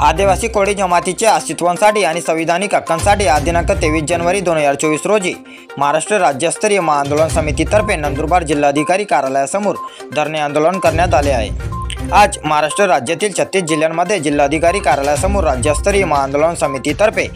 आदिवासी कोळी जमातीच्या अस्तित्वासाठी आणि संविधानिक हक्कांसाठी आज दिनांक 23 जानेवारी 2024 रोजी महाराष्ट्र राज्यस्तरीय महाआंदोलन समितीतर्फे नंदुरबार जिल्हाधिकारी कार्यालयासमोर धरणे आंदोलन करण्यात आले आहे। आज महाराष्ट्र राज्यातील 36 जिल्ह्यांमध्ये जिल्हाधिकारी कार्यालयासमोर राज्यस्तरीय महाआंदोलन समितीतर्फे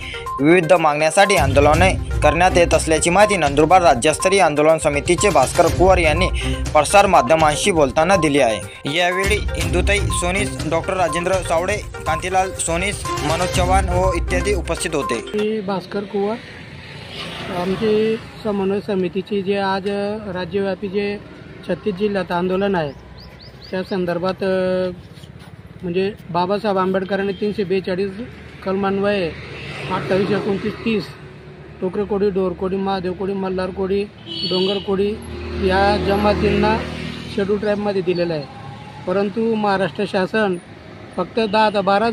विविध मागण्यांसाठी आंदोलने करण्यात येत असल्याची माहिती नंदुरबार राज्यस्तरीय आंदोलन समितीचे भास्कर कुवर यांनी प्रसार माध्यमांशी बोलताना दिली आहे। यावेळी इंदुताई सोनीस, डॉक्टर राजेंद्र सावडे, कांतीलाल सोनीस, मनोज चव्हाण व इत्यादी उपस्थित होते। भास्कर कुवर आमची समन्वय समितीची जे आज राज्यव्यापी जे 36 जिल्ह्यात आंदोलन आहे त्या संदर्भात म्हणजे बाबासाहेब आंबेडकरांनी 342 कलमान्वये 28, 29, 30 टोकरे कोळी, ढोर कोळी, महादेव कोळी, मल्हार कोळी, डोंगर कोळी या जमातींना शेड्यूल ट्राईबमध्ये दिलेलं आहे। परंतु महाराष्ट्र शासन फक्त 10 ते 12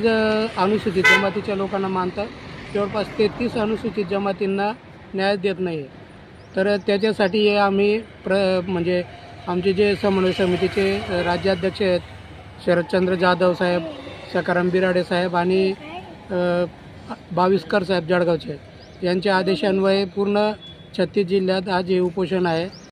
अनुसूचित जमातीच्या लोकांना मानतात, जवळपास 33 अनुसूचित जमातींना न्याय देत नाही। तर त्याच्यासाठी आम्ही म्हणजे आमचे जे समन्वय समितीचे राज्याध्यक्ष आहेत शरदचंद्र जाधव साहेब, सकाराम बिराडे साहेब आणि बाविस्कर साहेब जळगावचे यांच्या आदेशान्वये पूर्ण 36 जिल्ह्यात आज हे उपोषण आहे।